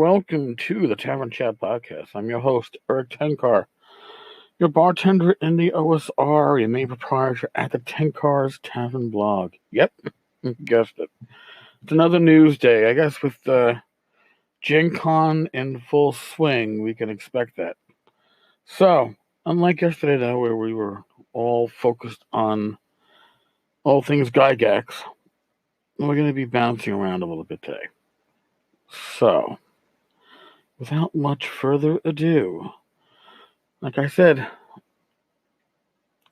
welcome to the Tavern Chat Podcast. I'm your host, Eric Tenkar, your bartender in the OSR, your main proprietor at the Tenkar's Tavern blog. Yep, you guessed it. It's another news day. I guess with Gen Con in full swing, we can expect that. So, unlike yesterday, though, where we were all focused on all things Gygax, we're going to be bouncing around a little bit today. So, without much further ado, like I said,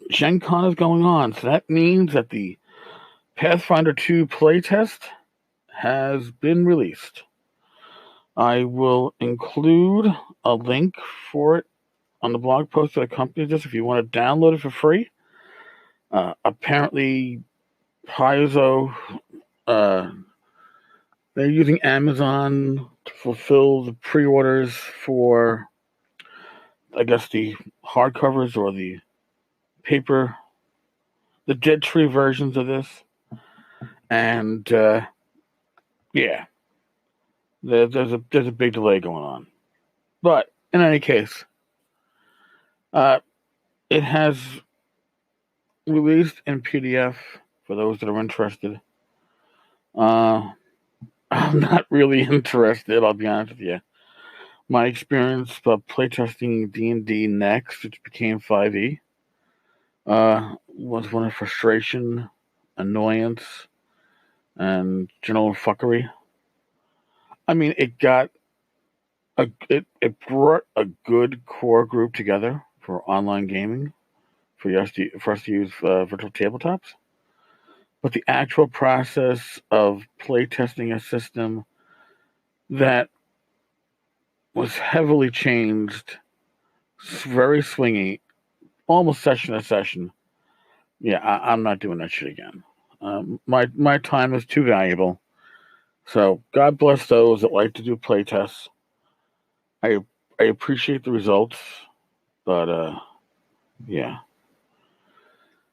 Gen Con is going on, so that means that the Pathfinder 2 playtest has been released. I will include a link for it on the blog post that accompanies this if you want to download it for free. Apparently, Paizo, they're using Amazon to fulfill the pre-orders for, I guess, the hardcovers or the paper, the Dead Tree versions of this. And, yeah, there's a big delay going on. But, in any case, it has released in PDF for those that are interested. I'm not really interested, I'll be honest with you. My experience of playtesting D&D Next, which became 5e, was one of frustration, annoyance, and general fuckery. I mean, it brought a good core group together for online gaming, for us to use virtual tabletops. But the actual process of playtesting a system that was heavily changed, very swingy, almost session to session. Yeah, I'm not doing that shit again. My time is too valuable. So God bless those that like to do playtests. I appreciate the results, but yeah.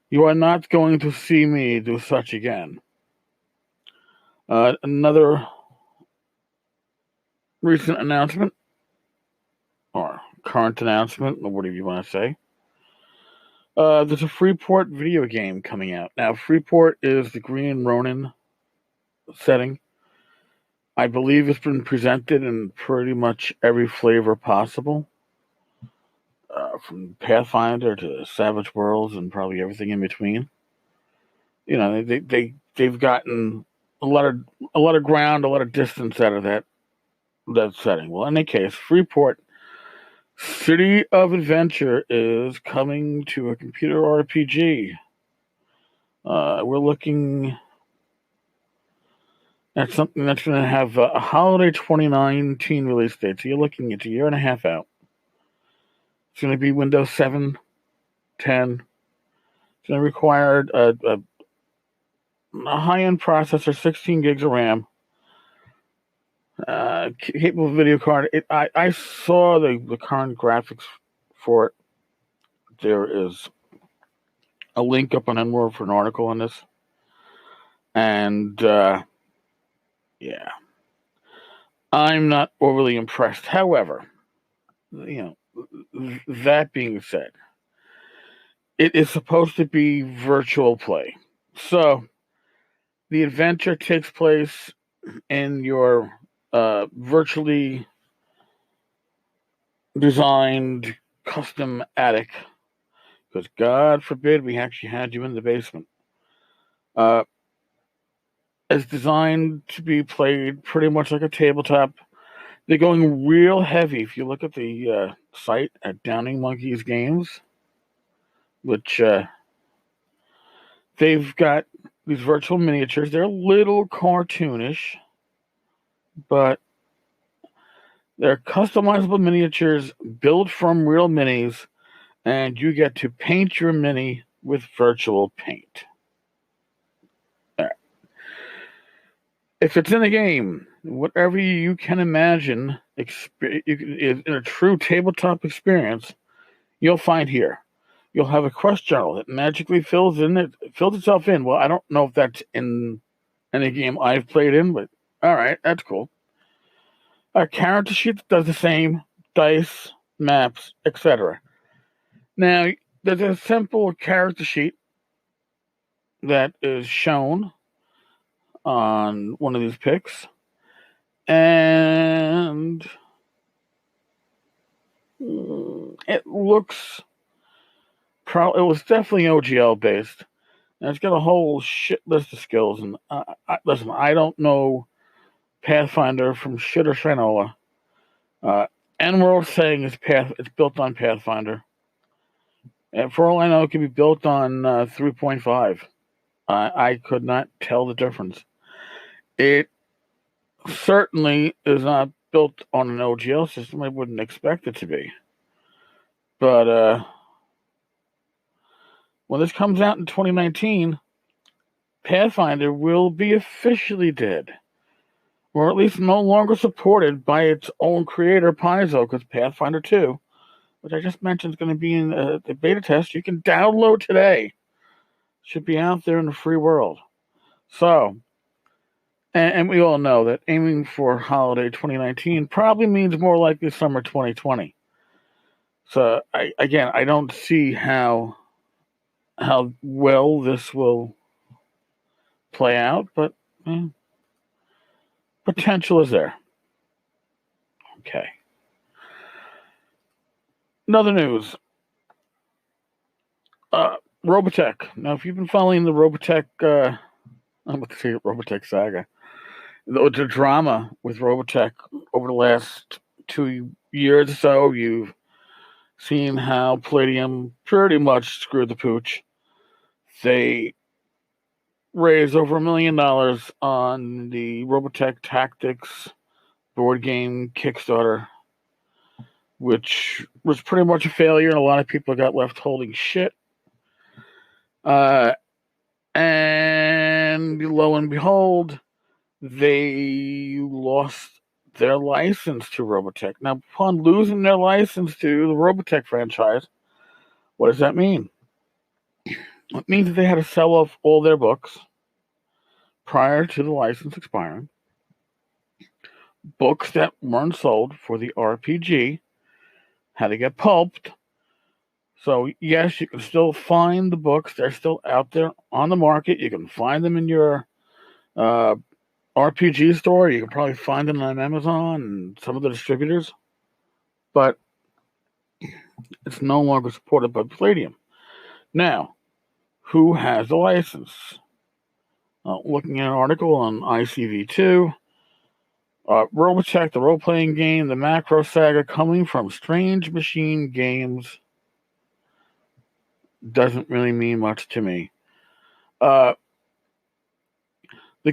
You are not going to see me do such again. Another recent announcement, or current announcement, or whatever you want to say. There's a Freeport video game coming out. Now, Freeport is the Green Ronin setting. I believe it's been presented in pretty much every flavor possible. From Pathfinder to Savage Worlds and probably everything in between. You know, they've gotten a lot of ground, a lot of distance out of that setting. Well, in any case, Freeport City of Adventure is coming to a computer RPG. We're looking at something that's going to have a holiday 2019 release date. So you're looking at a year and a half out. It's going to be Windows 7, 10. It's going to require a high-end processor, 16 gigs of RAM, capable video card. I saw the current graphics for it. There is a link up on Enworld for an article on this. And, yeah. I'm not overly impressed. However, that being said, it is supposed to be virtual play. So, the adventure takes place in your virtually designed custom attic. Because God forbid we actually had you in the basement. It's designed to be played pretty much like a tabletop. They're going real heavy. If you look at the site at Downing Monkeys Games, which they've got these virtual miniatures. They're a little cartoonish, but they're customizable miniatures built from real minis, and you get to paint your mini with virtual paint. All right. If it's in a game, whatever you can imagine in a true tabletop experience, you'll find here. You'll have a quest journal that magically fills itself in. Well, I don't know if that's in any game I've played in, but all right, that's cool. A character sheet that does the same, dice, maps, etc. Now, there's a simple character sheet that is shown on one of these picks, and it looks it was definitely OGL based, and it's got a whole shit list of skills. And listen, I don't know Pathfinder from shit or shinola. N-World saying it's built on Pathfinder. And for all I know, it could be built on 3.5. I could not tell the difference. It certainly is not built on an OGL system. I wouldn't expect it to be. But when this comes out in 2019, Pathfinder will be officially dead. Or at least no longer supported by its own creator, Paizo, because Pathfinder 2, which I just mentioned is going to be in the beta test, you can download today. Should be out there in the free world. So, and we all know that aiming for holiday 2019 probably means more likely summer 2020. So, I don't see how well this will play out, but potential is there. Okay. Another news. Robotech. Now, if you've been following the Robotech, I'm about to say Robotech saga, the drama with Robotech over the last 2 years or so, you've seen how Palladium pretty much screwed the pooch. They raised over $1 million on the Robotech Tactics board game Kickstarter, which was pretty much a failure, and a lot of people got left holding shit. And lo and behold, they lost their license to Robotech. Now, upon losing their license to the Robotech franchise, what does that mean? It means that they had to sell off all their books prior to the license expiring. Books that weren't sold for the RPG had to get pulped. So, yes, you can still find the books. They're still out there on the market. You can find them in your RPG store. You can probably find them on Amazon and some of the distributors. But it's no longer supported by Palladium. Now, who has the license? Looking at an article on ICV2, Robotech, the role-playing game, the Macro Saga, coming from Strange Machine Games, doesn't really mean much to me. The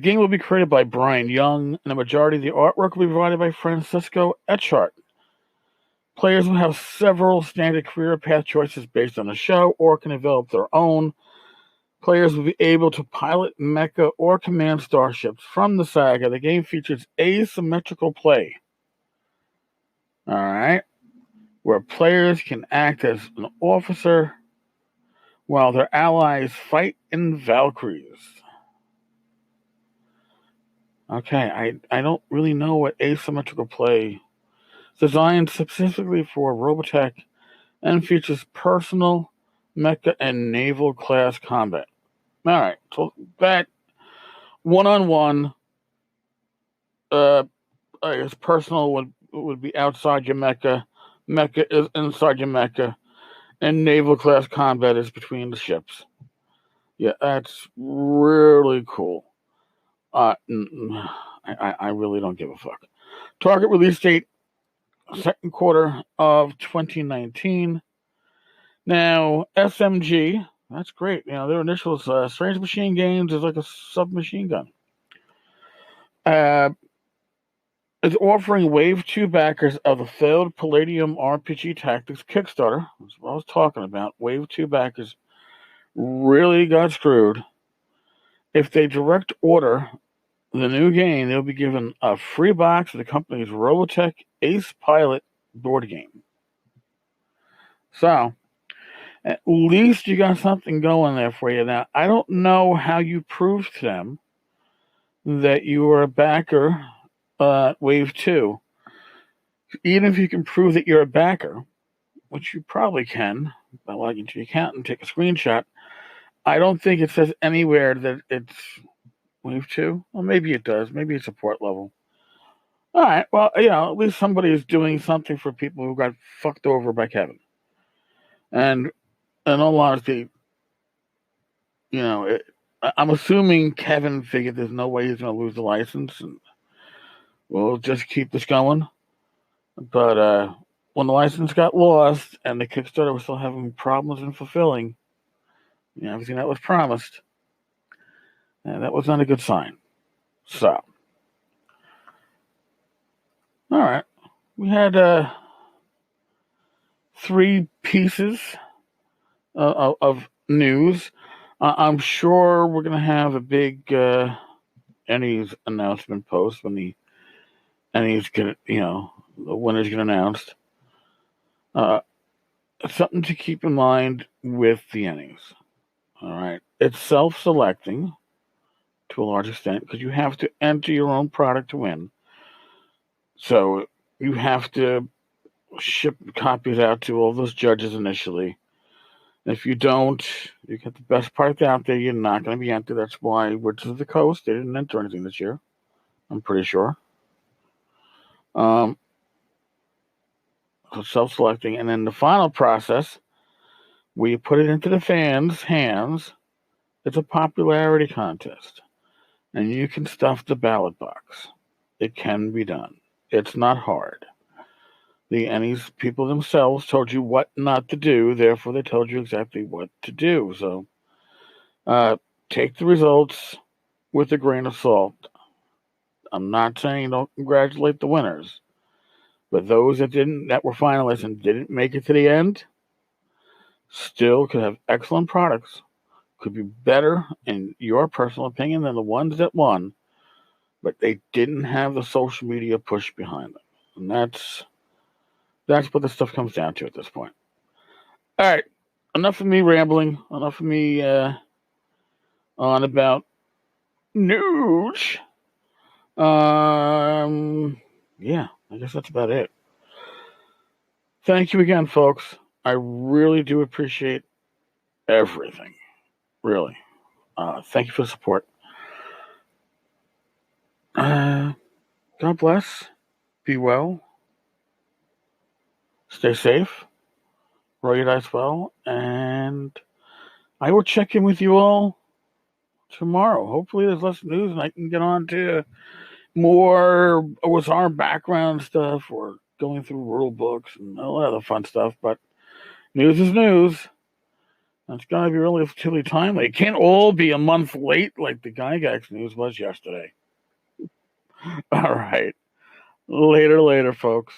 game will be created by Brian Young, and the majority of the artwork will be provided by Francisco Etchart. Players will have several standard career path choices based on the show, or can develop their own. Players will be able to pilot mecha or command starships from the saga. The game features asymmetrical play. All right. Where players can act as an officer while their allies fight in Valkyries. Okay, I don't really know what asymmetrical play is. Designed specifically for Robotech and features personal, mecha, and naval class combat. All right, so that one-on-one, I guess personal would be outside your mecha is inside your mecha, and naval class combat is between the ships. Yeah, that's really cool. I really don't give a fuck. Target release date, second quarter of 2019. Now, SMG, that's great. You know, their initials, Strange Machine Games, is like a submachine gun. Is offering Wave 2 backers of the failed Palladium RPG Tactics Kickstarter. That's what I was talking about. Wave 2 backers really got screwed. If they direct order the new game, they'll be given a free box of the company's Robotech Ace Pilot board game. So, at least you got something going there for you. Now, I don't know how you prove to them that you are a backer Wave 2. Even if you can prove that you're a backer, which you probably can by logging into your account and take a screenshot, I don't think it says anywhere that it's Wave 2. Well, maybe it does. Maybe it's support level. All right. Well, at least somebody is doing something for people who got fucked over by Kevin. And in all honesty, I'm assuming Kevin figured there's no way he's going to lose the license, and we'll just keep this going. But when the license got lost and the Kickstarter was still having problems in fulfilling everything that was promised, that was not a good sign. So, all right. We had 3 pieces of news. I'm sure we're going to have a big Ennies announcement post when the Ennies get, the winners get announced. Something to keep in mind with the Ennies. All right. It's self-selecting to a large extent because you have to enter your own product to win. So you have to ship copies out to all those judges initially. If you don't, you get the best product out there, you're not going to be entered. That's why Wizards of the Coast, they didn't enter anything this year. I'm pretty sure. So self-selecting. And then the final process, where you put it into the fans' hands, it's a popularity contest. And you can stuff the ballot box. It can be done. It's not hard. The Ennies people themselves told you what not to do, therefore they told you exactly what to do. So take the results with a grain of salt. I'm not saying don't congratulate the winners, but those that were finalists and didn't make it to the end still could have excellent products, could be better in your personal opinion than the ones that won, but they didn't have the social media push behind them. And that's what the stuff comes down to at this point. All right, enough of me rambling, enough of me on about news. Yeah, I guess that's about it. Thank you again, folks. I really do appreciate everything. Really. Thank you for the support. God bless. Be well. Stay safe. Roll your dice well. And I will check in with you all tomorrow. Hopefully there's less news and I can get on to more with our background stuff or going through rule books and all that other fun stuff. But news is news. It's got to be relatively timely. It can't all be a month late like the Gygax news was yesterday. All right. Later, folks.